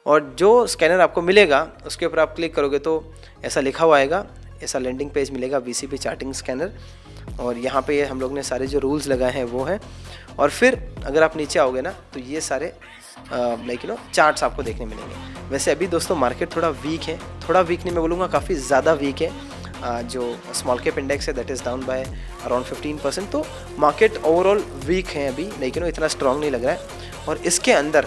और जो स्कैनर आपको मिलेगा उसके ऊपर आप क्लिक करोगे तो ऐसा लिखा हुआ आएगा, ऐसा लैंडिंग पेज मिलेगा VCP चार्टिंग स्कैनर। और यहाँ पे हम लोग ने सारे जो रूल्स लगाए हैं वो हैं। और फिर अगर आप नीचे आओगे ना तो ये सारे चार्ट्स आपको देखने मिलेंगे। वैसे अभी दोस्तों मार्केट थोड़ा वीक है, थोड़ा वीक नहीं मैं बोलूँगा, काफ़ी ज़्यादा वीक है। जो स्मॉल कैप इंडेक्स है that is down by around 15%। तो मार्केट ओवरऑल वीक है अभी, लेकिन इतना स्ट्रॉन्ग नहीं लग रहा है। और इसके अंदर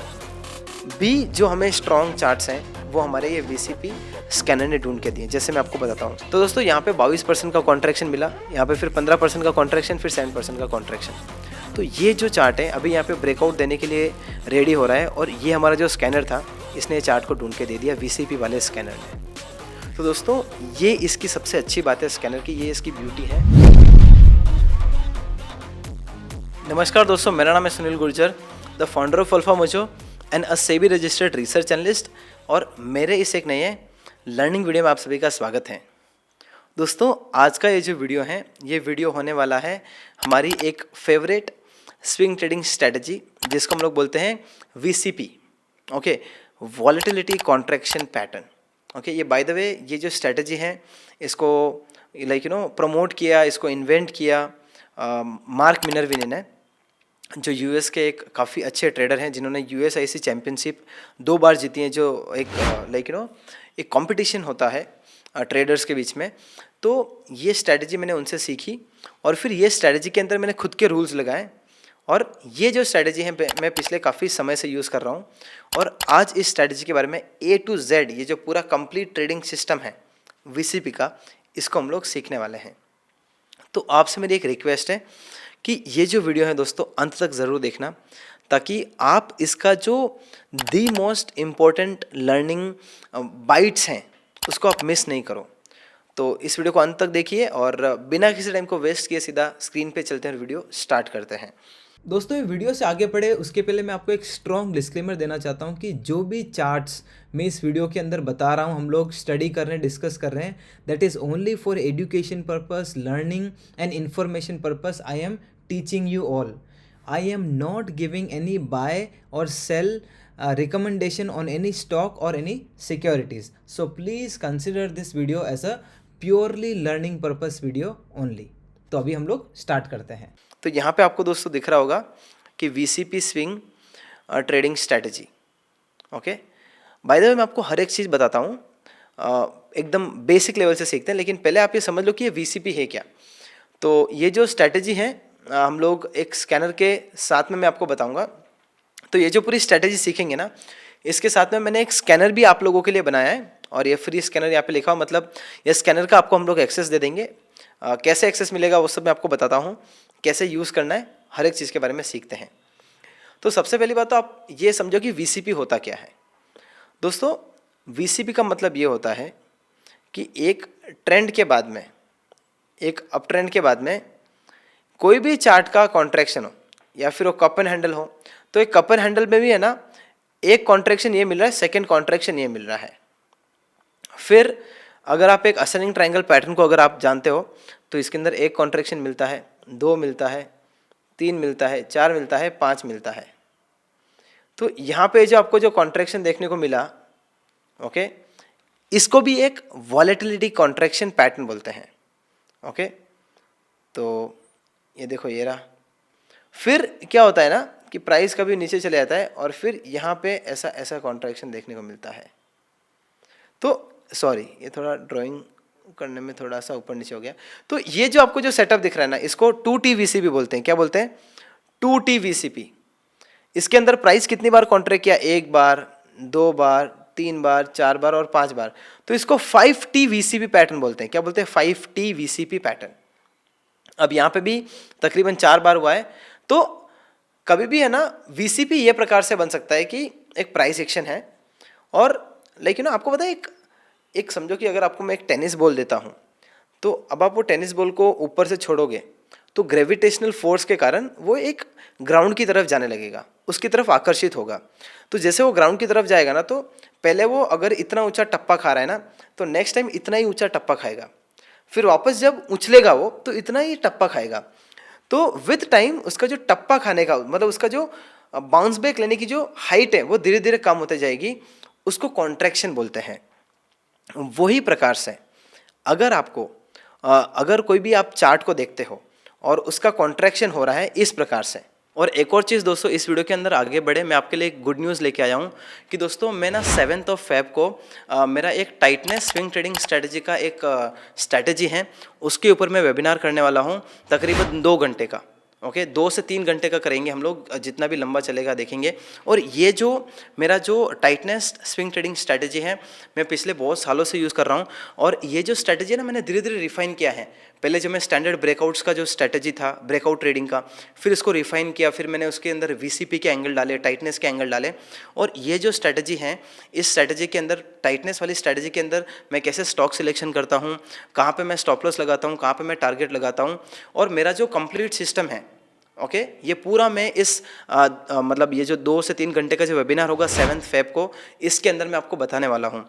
भी जो हमें स्ट्रॉन्ग चार्ट्स हैं वो हमारे ये VCP स्कैनर ने ढूंढ के दिए, जैसे मैं आपको बताता हूँ। तो दोस्तों यहाँ पे 22% का कॉन्ट्रैक्शन मिला, यहाँ पे फिर 15% का कॉन्ट्रैक्शन, फिर 7% का कॉन्ट्रैक्शन। तो ये जो चार्ट है अभी यहाँ पे ब्रेकआउट देने के लिए रेडी हो रहा है। और ये हमारा जो स्कैनर था इसने चार्ट को ढूंढ के दे दिया, VCP वाले स्कैनर ने। तो दोस्तों ये इसकी सबसे अच्छी बात है स्कैनर की, ये इसकी ब्यूटी है। नमस्कार दोस्तों, मेरा नाम है Sunil Gurjar, the founder of alpha mojo and a SEBI registered research analyst. और मेरे इस एक नए लर्निंग वीडियो में आप सभी का स्वागत है। दोस्तों आज का ये जो वीडियो है ये वीडियो होने वाला है हमारी एक फेवरेट स्विंग ट्रेडिंग स्ट्रेटजी, जिसको हम लोग बोलते हैं VCP, okay, volatility contraction pattern. Okay, ये बाय द वे ये जो स्ट्रेटजी है इसको प्रमोट किया, इसको इन्वेंट किया मार्क मिनर्विन ने, जो यूएस के एक काफ़ी अच्छे ट्रेडर हैं जिन्होंने USIC चैम्पियनशिप 2 बार जीती है, जो एक एक कंपटीशन होता है ट्रेडर्स के बीच में। तो ये स्ट्रैटेजी मैंने उनसे सीखी और फिर ये स्ट्रैटेजी के अंदर मैंने खुद के रूल्स लगाए। और ये जो स्ट्रैटेजी है मैं पिछले काफ़ी समय से यूज़ कर रहा हूँ। और आज इस स्ट्रैटेजी के बारे में A to Z ये जो पूरा कंप्लीट ट्रेडिंग सिस्टम है VCP का, इसको हम लोग सीखने वाले हैं। तो आपसे मेरी एक रिक्वेस्ट है कि ये जो वीडियो है दोस्तों अंत तक ज़रूर देखना, ताकि आप इसका जो the most important learning bytes हैं उसको आप मिस नहीं करो। तो इस वीडियो को अंत तक देखिए और बिना किसी टाइम को वेस्ट किए सीधा स्क्रीन पे चलते हैं और वीडियो स्टार्ट करते हैं। दोस्तों ये वीडियो से आगे बढ़े उसके पहले मैं आपको एक स्ट्रॉन्ग डिस्क्लेमर देना चाहता हूँ कि जो भी चार्ट्स मैं इस वीडियो के अंदर बता रहा हूँ, हम लोग स्टडी कर रहे हैं, डिस्कस कर रहे हैं, that is only for education purpose, learning and information purpose. I am teaching you all. I am not giving any buy और sell recommendation on any stock or any securities. So please consider this video as a purely learning purpose video only. तो अभी हम लोग start करते हैं। तो यहाँ पे आपको दोस्तों दिख रहा होगा कि VCP swing trading strategy. Okay, by the way मैं आपको हर एक चीज़ बताता हूँ, एकदम बेसिक लेवल से सीखते हैं, लेकिन पहले आप ये समझ लो कि ये VCP है क्या। तो ये जो स्ट्रैटेजी है हम लोग एक स्कैनर के साथ में मैं आपको बताऊँगा। तो ये जो पूरी स्ट्रैटेजी सीखेंगे ना, इसके साथ में मैंने एक स्कैनर भी आप लोगों के लिए बनाया है। और ये फ्री स्कैनर यहाँ पे लिखा हुआ, मतलब ये स्कैनर का आपको हम लोग एक्सेस दे देंगे। कैसे एक्सेस मिलेगा वो सब मैं आपको बताता हूँ, कैसे यूज़ करना है, हर एक चीज़ के बारे में सीखते हैं। तो सबसे पहली बात तो आप ये समझो कि VCP होता क्या है। दोस्तों VCP का मतलब ये होता है कि एक ट्रेंड के बाद में, एक अप ट्रेंड के बाद में कोई भी चार्ट का कॉन्ट्रैक्शन हो या फिर वो कप एंड हैंडल हो, तो एक कप एंड हैंडल में भी है ना, एक कॉन्ट्रैक्शन ये मिल रहा है, सेकंड कॉन्ट्रैक्शन ये मिल रहा है। फिर अगर आप एक असेंडिंग ट्रायंगल पैटर्न को अगर आप जानते हो तो इसके अंदर एक कॉन्ट्रैक्शन मिलता है, 2 मिलता है, 3 मिलता है, 4 मिलता है, 5 मिलता है। तो यहाँ पे जो आपको जो कॉन्ट्रैक्शन देखने को मिला, ओके, इसको भी एक वॉलेटिलिटी कॉन्ट्रैक्शन पैटर्न बोलते हैं। ओके, तो ये देखो ये रहा। फिर क्या होता है ना कि प्राइस कभी नीचे चले जाता है और फिर यहाँ पे ऐसा ऐसा कॉन्ट्रैक्शन देखने को मिलता है। तो सॉरी, ये थोड़ा ड्राइंग करने में थोड़ा सा ऊपर नीचे हो गया। तो ये जो आपको जो सेटअप दिख रहा है ना, इसको 2T VCP बोलते हैं। क्या बोलते हैं? 2T VCP। इसके अंदर प्राइस कितनी बार कॉन्ट्रैक्ट किया? 1 बार, 2 बार, 3 बार, 4 बार और 5 बार। तो इसको 5T VCP पैटर्न बोलते हैं। क्या बोलते हैं? 5T VCP pattern. अब यहाँ पे भी तकरीबन 4 बार हुआ है। तो कभी भी है ना VCP ये प्रकार से बन सकता है कि एक प्राइस एक्शन है और आपको पता है एक समझो कि अगर आपको मैं एक टेनिस बॉल देता हूँ, तो अब आप वो टेनिस बॉल को ऊपर से छोड़ोगे तो ग्रेविटेशनल फोर्स के कारण वो एक ग्राउंड की तरफ जाने लगेगा, उसकी तरफ आकर्षित होगा। तो जैसे वो ग्राउंड की तरफ जाएगा ना, तो पहले वो अगर इतना ऊंचा टप्पा खा रहा है ना, तो नेक्स्ट टाइम इतना ही ऊंचा टप्पा खाएगा। फिर वापस जब उछलेगा वो तो इतना ही टप्पा खाएगा। तो विथ टाइम उसका जो टप्पा खाने का मतलब उसका जो बाउंस बैक लेने की जो हाइट है वो धीरे धीरे कम होते जाएगी। उसको कॉन्ट्रैक्शन बोलते हैं। वही प्रकार से अगर कोई भी आप चार्ट को देखते हो और उसका कॉन्ट्रैक्शन हो रहा है इस प्रकार से। और एक और चीज़ दोस्तों, इस वीडियो के अंदर आगे बढ़े मैं आपके लिए एक गुड न्यूज़ लेके आया हूँ कि दोस्तों मैं ना 7 फ़रवरी को मेरा एक टाइटनेस स्विंग ट्रेडिंग स्ट्रेटजी का एक स्ट्रेटजी है, उसके ऊपर मैं वेबिनार करने वाला हूँ तकरीबन 2 घंटे का। ओके 2 से 3 घंटे का करेंगे हम लोग, जितना भी लंबा चलेगा देखेंगे। और ये जो मेरा जो टाइटनेस स्विंग ट्रेडिंग स्ट्रैटेजी है मैं पिछले बहुत सालों से यूज़ कर रहा हूँ। और ये जो स्ट्रैटेजी है ना मैंने धीरे धीरे रिफाइन किया है। पहले जो मैं स्टैंडर्ड ब्रेकआउट्स का जो स्ट्रैटेजी था ब्रेकआउट ट्रेडिंग का, फिर इसको रिफाइन किया, फिर मैंने उसके अंदर वीसीपी के एंगल डाले, टाइटनेस के एंगल डाले। और ये जो स्ट्रैटेजी है, इस स्ट्रैटेजी के अंदर, टाइटनेस वाली स्ट्रैटेजी के अंदर मैं कैसे स्टॉक सिलेक्शन करता हूँ, कहाँ पे मैं स्टॉप लॉस लगाता हूँ, कहाँ पे मैं टारगेट लगाता हूँ, और मेरा जो कंप्लीट सिस्टम है ओके ये पूरा मैं इस मतलब ये जो 2 से 3 घंटे का जो वेबिनार होगा 7 फ़रवरी को, इसके अंदर मैं आपको बताने वाला हूँ।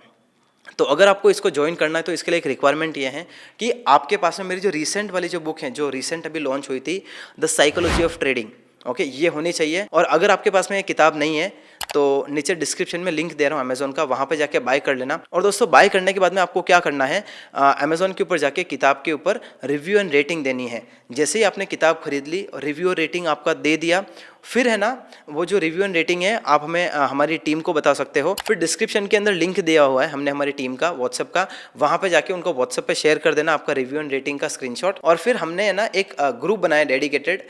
तो अगर आपको इसको ज्वाइन करना है तो इसके लिए एक रिक्वायरमेंट ये है कि आपके पास में मेरी जो रिसेंट वाली जो बुक है, जो रिसेंट अभी लॉन्च हुई थी, the psychology of trading, okay ये होनी चाहिए। और अगर आपके पास में ये किताब नहीं है तो नीचे डिस्क्रिप्शन में लिंक दे रहा हूँ अमेजोन का, वहाँ पे जाके बाय कर लेना। और दोस्तों बाय करने के बाद में आपको क्या करना है, अमेजोन के ऊपर जाके किताब के ऊपर रिव्यू एंड रेटिंग देनी है। जैसे ही आपने किताब खरीद ली और रिव्यू और रेटिंग आपका दे दिया, फिर है ना वो जो रिव्यू एंड रेटिंग है आप हमें हमारी टीम को बता सकते हो। फिर डिस्क्रिप्शन के अंदर लिंक दिया हुआ है हमने हमारी टीम का व्हाट्सएप का, वहाँ पे जाके उनको व्हाट्सएप पे शेयर कर देना आपका रिव्यू एंड रेटिंग का स्क्रीनशॉट। और फिर हमने है ना एक ग्रुप बनाया डेडिकेटेड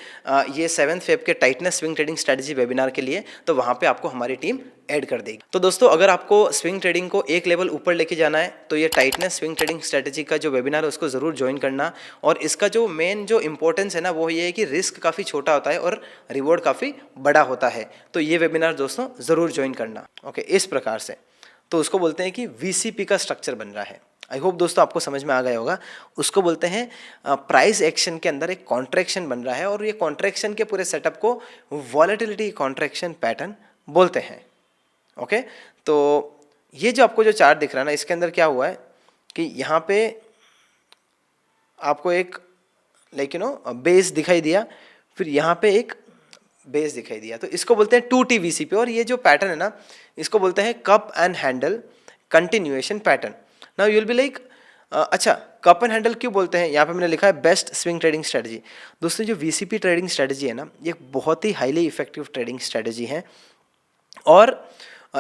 ये 7 फ़रवरी के tightness swing trading strategy webinar के लिए, तो वहाँ पे आपको हमारी टीम ऐड कर देगी। तो दोस्तों अगर आपको स्विंग ट्रेडिंग को एक लेवल ऊपर लेके जाना है तो ये टाइटनेस स्विंग ट्रेडिंग स्ट्रेटजी का जो वेबिनार है उसको ज़रूर ज्वाइन करना। और इसका जो मेन जो इंपॉर्टेंस है ना वो ये है कि रिस्क काफ़ी छोटा होता है और रिवॉर्ड काफ़ी बड़ा होता है। तो ये वेबिनार दोस्तों ज़रूर ज्वाइन करना। ओके इस प्रकार से तो उसको बोलते हैं कि वीसीपी का स्ट्रक्चर बन रहा है। आई होप दोस्तों आपको समझ में आ गया होगा। उसको बोलते हैं प्राइस एक्शन के अंदर एक कॉन्ट्रैक्शन बन रहा है, और ये कॉन्ट्रैक्शन के पूरे सेटअप को वॉलेटिलिटी कॉन्ट्रैक्शन पैटर्न बोलते हैं। ओके तो ये जो आपको जो चार्ट दिख रहा है ना, इसके अंदर क्या हुआ है कि यहाँ पे आपको एक बेस दिखाई दिया, फिर यहाँ पे एक बेस दिखाई दिया, तो इसको बोलते हैं 2T VCP। और ये जो पैटर्न है ना इसको बोलते हैं cup and handle continuation pattern. Now you will be like अच्छा कप एंड हैंडल क्यों बोलते हैं, यहाँ पे मैंने लिखा है बेस्ट स्विंग ट्रेडिंग स्ट्रेटजी। दोस्तों जो VCP ट्रेडिंग स्ट्रेटजी है ना ये बहुत ही हाईली इफेक्टिव ट्रेडिंग स्ट्रेटजी है, और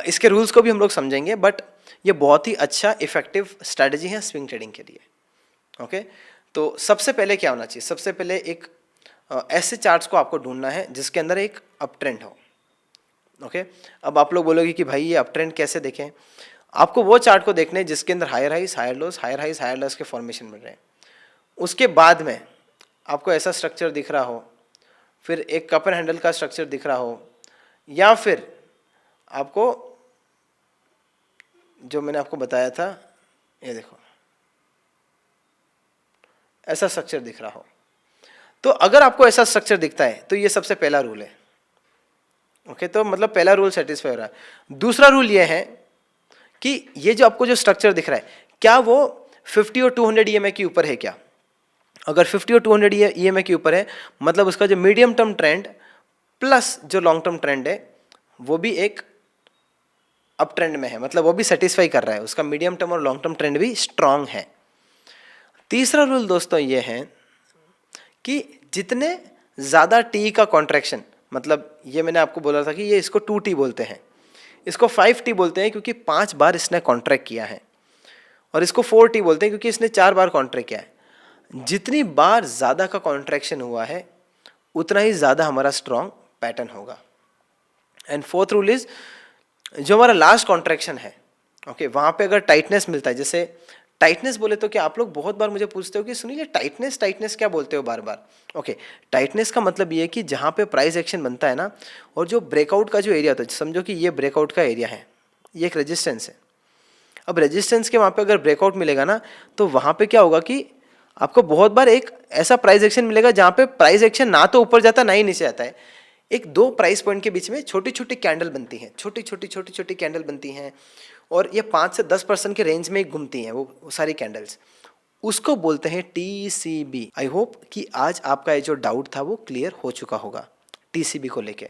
इसके रूल्स को भी हम लोग समझेंगे, बट ये बहुत ही अच्छा इफेक्टिव स्ट्रेटजी है स्विंग ट्रेडिंग के लिए। ओके तो सबसे पहले क्या होना चाहिए, सबसे पहले एक ऐसे चार्ट्स को आपको ढूंढना है जिसके अंदर एक अप ट्रेंड हो। ओके अब आप लोग बोलोगे कि भाई ये अप ट्रेंड कैसे देखें, आपको वो चार्ट को देखना है जिसके अंदर higher highs higher lows, higher highs higher lows के फॉर्मेशन मिल रहे हैं। उसके बाद में आपको ऐसा स्ट्रक्चर दिख रहा हो, फिर एक कप एंड हैंडल का स्ट्रक्चर दिख रहा हो, या फिर आपको जो मैंने आपको बताया था ये देखो ऐसा स्ट्रक्चर दिख रहा हो, तो अगर आपको ऐसा स्ट्रक्चर दिखता है तो ये सबसे पहला रूल है। ओके तो मतलब पहला रूल सेटिस्फाई हो रहा है। दूसरा रूल ये है कि ये जो आपको जो स्ट्रक्चर दिख रहा है क्या वो 50 और 200 EMA के ऊपर है क्या। अगर 50 और 200 EMA के ऊपर है मतलब उसका जो मीडियम टर्म ट्रेंड प्लस जो लॉन्ग टर्म ट्रेंड है वो भी एक अप ट्रेंड में है, मतलब वो भी सेटिस्फाई कर रहा है, उसका मीडियम टर्म और लॉन्ग टर्म ट्रेंड भी स्ट्रांग है। तीसरा रूल दोस्तों ये है कि जितने ज़्यादा टी का कॉन्ट्रैक्शन, मतलब ये मैंने आपको बोला था कि ये इसको 2T बोलते हैं, इसको 5T बोलते हैं क्योंकि 5 बार इसने कॉन्ट्रैक्ट किया है, और इसको 4T बोलते हैं क्योंकि इसने 4 बार कॉन्ट्रैक्ट किया है। जितनी बार ज़्यादा का कॉन्ट्रैक्शन हुआ है उतना ही ज़्यादा हमारा स्ट्रॉन्ग पैटर्न होगा। एंड फोर्थ रूल इज जो हमारा लास्ट कॉन्ट्रैक्शन है ओके वहाँ पे अगर टाइटनेस मिलता है, जैसे टाइटनेस बोले तो क्या आप लोग बहुत बार मुझे पूछते हो कि सुनिए टाइटनेस टाइटनेस क्या बोलते हो बार बार। ओके टाइटनेस का मतलब ये है कि जहाँ पे प्राइस एक्शन बनता है ना, और जो ब्रेकआउट का जो एरिया होता है, समझो कि ये ब्रेकआउट का एरिया है, ये एक रेजिस्टेंस है। अब रेजिस्टेंस के वहाँ पे अगर ब्रेकआउट मिलेगा ना तो वहाँ पे क्या होगा कि आपको बहुत बार एक ऐसा प्राइस एक्शन मिलेगा जहाँ पे प्राइस एक्शन ना तो ऊपर जाता ना ही नीचे आता है, एक दो प्राइस पॉइंट के बीच में छोटी छोटी कैंडल बनती हैं, छोटी छोटी कैंडल बनती हैं, और ये 5 से 10% के रेंज में घूमती हैं वो सारी कैंडल्स, उसको बोलते हैं TCB। आई होप कि आज आपका ये जो डाउट था वो क्लियर हो चुका होगा TCB को लेके।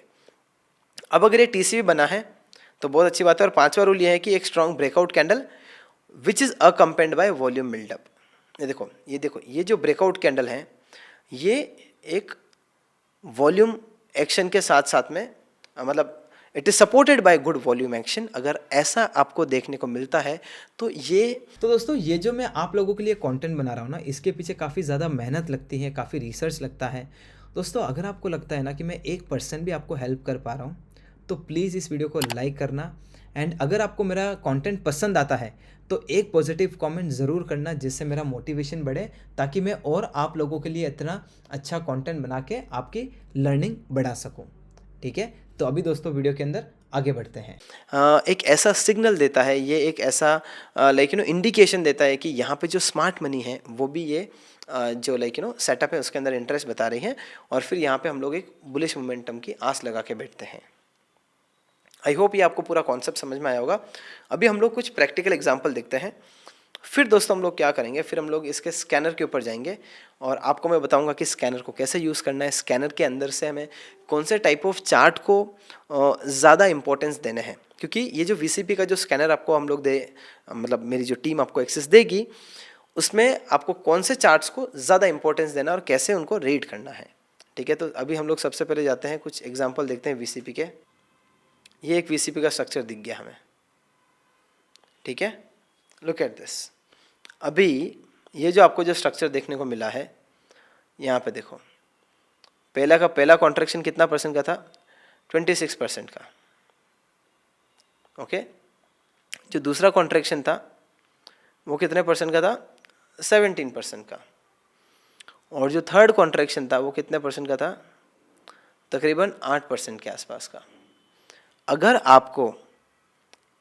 अब अगर ये TCB बना है तो बहुत अच्छी बात है। और पांचवा रूल ये है कि एक strong breakout candle which is accompanied by volume buildup. ये देखो ये जो ब्रेकआउट कैंडल है ये एक वॉल्यूम एक्शन के साथ साथ में मतलब it is supported by good volume action. अगर ऐसा आपको देखने को मिलता है तो दोस्तों ये जो मैं आप लोगों के लिए कंटेंट बना रहा हूँ ना, इसके पीछे काफ़ी ज़्यादा मेहनत लगती है, काफ़ी रिसर्च लगता है। दोस्तों अगर आपको लगता है ना कि मैं 1% भी आपको हेल्प कर पा रहा हूँ तो प्लीज़ इस वीडियो को लाइक करना। एंड अगर आपको मेरा कंटेंट पसंद आता है तो एक पॉजिटिव कमेंट ज़रूर करना, जिससे मेरा मोटिवेशन बढ़े, ताकि मैं और आप लोगों के लिए इतना अच्छा कंटेंट बना के आपकी लर्निंग बढ़ा सकूं। ठीक है, तो अभी दोस्तों वीडियो के अंदर आगे बढ़ते हैं। एक ऐसा सिग्नल देता है ये, एक ऐसा इंडिकेशन देता है कि यहाँ पे जो स्मार्ट मनी है वो भी ये जो सेटअप है उसके अंदर इंटरेस्ट बता रही है। और फिर यहाँ पे हम लोग एक बुलिश मोमेंटम की आस लगा के बैठते हैं। आई होप ये आपको पूरा कॉन्सेप्ट समझ में आया होगा। अभी हम लोग कुछ प्रैक्टिकल एग्जांपल देखते हैं, फिर दोस्तों हम लोग क्या करेंगे, फिर हम लोग इसके स्कैनर के ऊपर जाएंगे और आपको मैं बताऊंगा कि स्कैनर को कैसे यूज़ करना है, स्कैनर के अंदर से हमें कौन से टाइप ऑफ चार्ट को ज़्यादा इंपॉर्टेंस देने हैं। क्योंकि ये जो वीसीपी का जो स्कैनर आपको हम लोग मतलब मेरी जो टीम आपको एक्सेस देगी, उसमें आपको कौन से चार्ट्स को ज़्यादा इंपॉर्टेंस देना और कैसे उनको रीड करना है। ठीक है, तो अभी हम लोग सबसे पहले जाते हैं, कुछ एग्जाम्पल देखते हैं वीसीपी के। ये एक वीसीपी का स्ट्रक्चर दिख गया हमें। ठीक है, लुक एट दिस। अभी ये जो आपको जो स्ट्रक्चर देखने को मिला है, यहाँ पे देखो पहला कॉन्ट्रैक्शन कितना परसेंट का था, 26% का। ओके, जो दूसरा कॉन्ट्रैक्शन था वो कितने परसेंट का था, 17% का। और जो थर्ड कॉन्ट्रैक्शन था वो कितने परसेंट का था, तकरीबन 8% के आसपास का। अगर आपको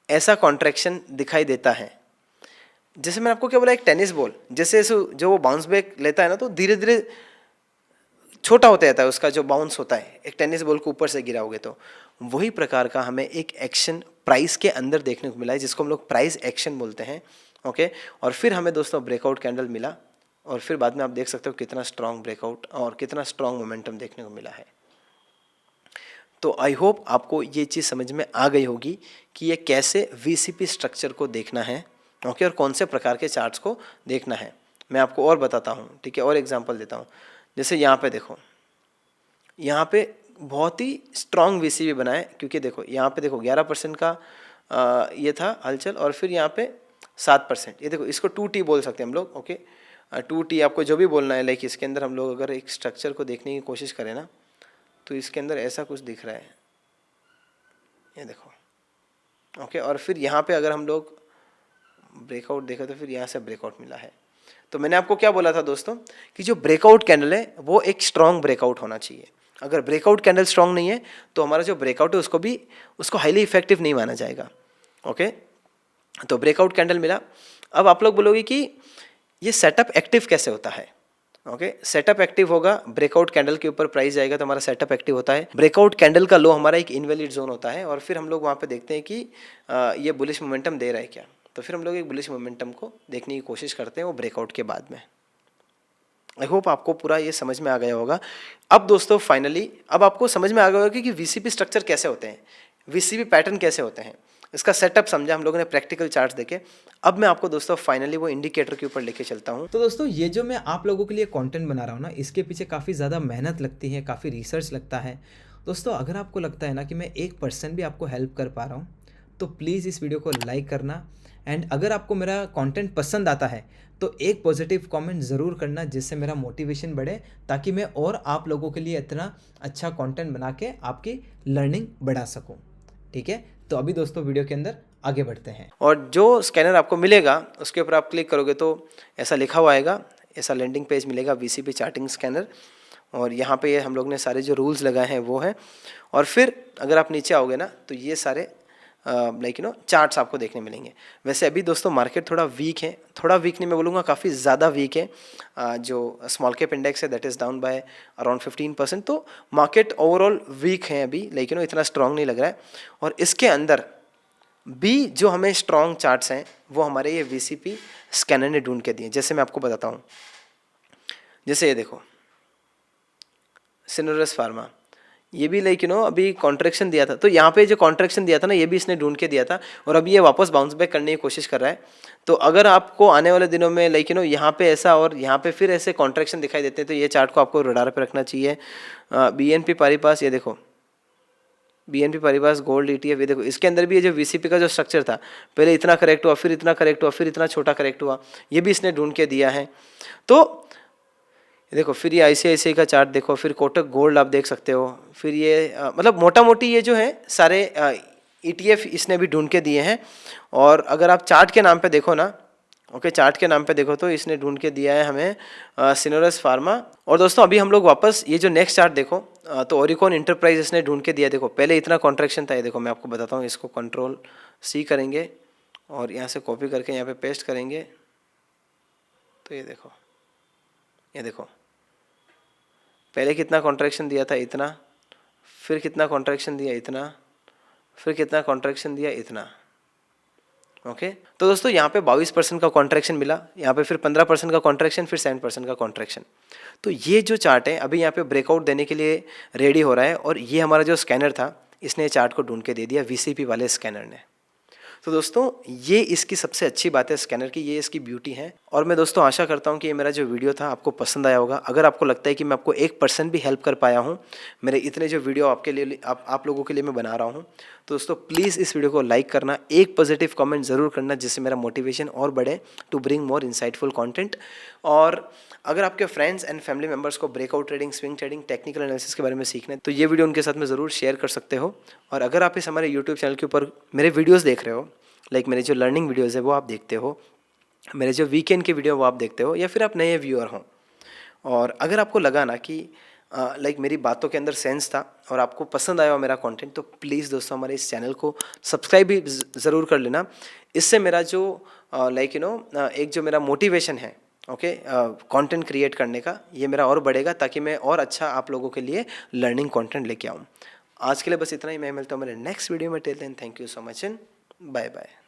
ऐसा कॉन्ट्रैक्शन दिखाई देता है, जैसे मैंने आपको क्या बोला, एक टेनिस बॉल जैसे जो वो बाउंस बैक लेता है ना, तो धीरे धीरे छोटा होता जाता है उसका जो बाउंस होता है, एक टेनिस बॉल को ऊपर से गिराओगे तो वही प्रकार का हमें एक एक्शन प्राइस के अंदर देखने को मिला है, जिसको हम लोग प्राइस एक्शन बोलते हैं। ओके, और फिर हमें दोस्तों ब्रेकआउट कैंडल मिला, और फिर बाद में आप देख सकते हो कितना स्ट्रॉन्ग ब्रेकआउट और कितना स्ट्रॉन्ग मोमेंटम देखने को मिला है। तो आई होप आपको ये चीज़ समझ में आ गई होगी कि ये कैसे वीसीपी स्ट्रक्चर को देखना है। ओके, और कौन से प्रकार के चार्ट्स को देखना है मैं आपको और बताता हूँ। ठीक है, और एग्जांपल देता हूँ। जैसे यहाँ पे देखो, यहाँ पे बहुत ही स्ट्रॉन्ग वीसीपी बना है, क्योंकि देखो यहाँ पे देखो 11% का ये था हलचल, और फिर यहाँ पे 7%। ये देखो, इसको 2T बोल सकते हैं हम लोग। ओके, 2T आपको जो भी बोलना है। लाइक इसके अंदर हम लोग अगर एक स्ट्रक्चर को देखने की कोशिश करें ना, तो इसके अंदर ऐसा कुछ दिख रहा है, ये देखो। ओके, और फिर यहाँ पे अगर हम लोग ब्रेकआउट देखा तो फिर यहाँ से ब्रेकआउट मिला है। तो मैंने आपको क्या बोला था दोस्तों, कि जो ब्रेकआउट कैंडल है वो एक स्ट्रॉन्ग ब्रेकआउट होना चाहिए। अगर ब्रेकआउट कैंडल स्ट्रॉन्ग नहीं है तो हमारा जो ब्रेकआउट है उसको हाईली इफेक्टिव नहीं माना जाएगा। ओके, तो ब्रेकआउट कैंडल मिला। अब आप लोग बोलोगे कि ये सेटअप एक्टिव कैसे होता है। ओके, सेटअप एक्टिव होगा, ब्रेकआउट कैंडल के ऊपर प्राइस जाएगा तो हमारा सेटअप एक्टिव होता है। ब्रेकआउट कैंडल का लो हमारा एक इनवैलिड जोन होता है, और फिर हम लोग वहाँ पे देखते हैं कि ये बुलिश मोमेंटम दे रहा है क्या। तो फिर हम लोग एक बुलिश मोमेंटम को देखने की कोशिश करते हैं वो ब्रेकआउट के बाद में। आई होप आपको पूरा ये समझ में आ गया होगा। अब दोस्तों फाइनली अब आपको समझ में आ गया होगा कि वीसीपी स्ट्रक्चर कैसे होते हैं, वीसीपी पैटर्न कैसे होते हैं, इसका सेटअप समझा हम लोगों ने, प्रैक्टिकल चार्ट्स देखे। अब मैं आपको दोस्तों फाइनली वो इंडिकेटर के ऊपर लेके चलता हूँ। तो दोस्तों ये जो मैं आप लोगों के लिए कंटेंट बना रहा हूँ ना, इसके पीछे काफ़ी ज़्यादा मेहनत लगती है, काफ़ी रिसर्च लगता है। दोस्तों अगर आपको लगता है ना कि मैं 1% भी आपको हेल्प कर पा रहा हूँ तो प्लीज़ इस वीडियो को लाइक करना। एंड अगर आपको मेरा कंटेंट पसंद आता है तो एक पॉजिटिव कमेंट ज़रूर करना, जिससे मेरा मोटिवेशन बढ़े, ताकि मैं और आप लोगों के लिए इतना अच्छा कंटेंट बना के आपकी लर्निंग बढ़ा सकूं। ठीक है, तो अभी दोस्तों वीडियो के अंदर आगे बढ़ते हैं। और जो स्कैनर आपको मिलेगा उसके ऊपर आप क्लिक करोगे तो ऐसा लिखा हुआ आएगा, ऐसा लैंडिंग पेज मिलेगा, वीसीपी चार्टिंग स्कैनर। और यहाँ पे ये हम लोग ने सारे जो रूल्स लगाए हैं वो हैं। और फिर अगर आप नीचे आओगे ना तो ये सारे चार्ट्स आपको देखने मिलेंगे। वैसे अभी दोस्तों मार्केट थोड़ा वीक है, थोड़ा वीक नहीं मैं बोलूँगा, काफ़ी ज़्यादा वीक है। जो स्मॉल कैप इंडेक्स है that is down by around 15%। तो मार्केट ओवरऑल वीक है अभी, इतना स्ट्रांग नहीं लग रहा है। और इसके अंदर भी जो हमें स्ट्रॉन्ग चार्ट्स हैं वो हमारे ये वीसीपी स्कैनर ने ढूंढ के दिए। जैसे मैं आपको बताता हूँ, जैसे ये देखो सिनोरस फार्मा, ये भी लाइक अभी कॉन्ट्रैक्शन दिया था, तो यहाँ पे जो कॉन्ट्रैक्शन दिया था ना, ये भी इसने ढूंढ के दिया था और अभी ये वापस बाउंस बैक करने की कोशिश कर रहा है। तो अगर आपको आने वाले दिनों में लाइक यहाँ पे ऐसा और यहाँ पे फिर ऐसे कॉन्ट्रैक्शन दिखाई देते हैं तो ये चार्ट को आपको रडार पे रखना चाहिए। BNP पारिपास, ये देखो BNP पारिपास गोल्ड ETF, ये देखो इसके अंदर भी ये जो VCP का जो स्ट्रक्चर था, पहले इतना करेक्ट हुआ, फिर इतना करेक्ट हुआ, फिर इतना छोटा करेक्ट हुआ, ये भी इसने ढूंढ के दिया है। तो देखो फिर ये ICICI का चार्ट देखो, फिर कोटक गोल्ड आप देख सकते हो, फिर ये मतलब मोटा मोटी ये जो है सारे ETF इसने भी ढूंढ के दिए हैं। और अगर आप चार्ट के नाम पे देखो ना, ओके चार्ट के नाम पे देखो तो इसने ढूंढ के दिया है हमें सिनोरस फार्मा। और दोस्तों अभी हम लोग वापस ये जो नेक्स्ट चार्ट देखो तो ओरिकॉन इंटरप्राइज इसने ढूंढ के दिया। देखो पहले इतना कॉन्ट्रैक्शन था, ये देखो मैं आपको बताता हूँ, इसको Ctrl+C करेंगे और यहाँ से कॉपी करके यहाँ पे पेस्ट करेंगे तो ये देखो पहले कितना कॉन्ट्रैक्शन दिया था, इतना, फिर कितना कॉन्ट्रैक्शन दिया, इतना, फिर कितना कॉन्ट्रैक्शन दिया, इतना। ओके तो दोस्तों यहाँ पे 22% का कॉन्ट्रैक्शन मिला, यहाँ पे फिर 15% का कॉन्ट्रैक्शन, फिर 7% का कॉन्ट्रैक्शन। तो ये जो चार्ट है अभी यहाँ पे ब्रेकआउट देने के लिए रेडी हो रहा है और ये हमारा जो स्कैनर था इसने चार्ट को ढूंढ के दे दिया, VCP वाले स्कैनर ने। तो दोस्तों ये इसकी सबसे अच्छी बात है स्कैनर की, ये इसकी ब्यूटी है। और मैं दोस्तों आशा करता हूँ कि ये मेरा जो वीडियो था आपको पसंद आया होगा। अगर आपको लगता है कि मैं आपको 1% भी हेल्प कर पाया हूँ मेरे इतने जो वीडियो आपके लिए आप लोगों के लिए मैं बना रहा हूँ, तो दोस्तों प्लीज़ इस वीडियो को लाइक करना, एक पॉजिटिव कमेंट ज़रूर करना जिससे मेरा मोटिवेशन और बढ़े to bring more insightful content. और अगर आपके फ्रेंड्स एंड फैमिली मेम्बर्स को breakout trading, swing trading, technical analysis के बारे में सीखना है तो ये वीडियो उनके साथ में ज़रूर शेयर कर सकते हो। और अगर आप इस हमारे यूट्यूब चैनल के ऊपर मेरे वीडियोज़ देख रहे हो, लाइक मेरे जो लर्निंग वीडियोज़ है वो आप देखते हो, मेरे जो वीकेंड के वीडियो वो आप देखते हो, या फिर आप नए व्यूअर हों, और अगर आपको लगा ना कि लाइक मेरी बातों के अंदर सेंस था और आपको पसंद आया मेरा कंटेंट, तो प्लीज़ दोस्तों हमारे इस चैनल को सब्सक्राइब भी ज़रूर कर लेना। इससे मेरा जो एक जो मेरा मोटिवेशन है ओके कंटेंट क्रिएट करने का, ये मेरा और बढ़ेगा ताकि मैं और अच्छा आप लोगों के लिए लर्निंग कंटेंट लेके आऊँ। आज के लिए बस इतना ही, मैं मिलता हूँ मेरे नेक्स्ट वीडियो में। Till then thank you so much and bye bye.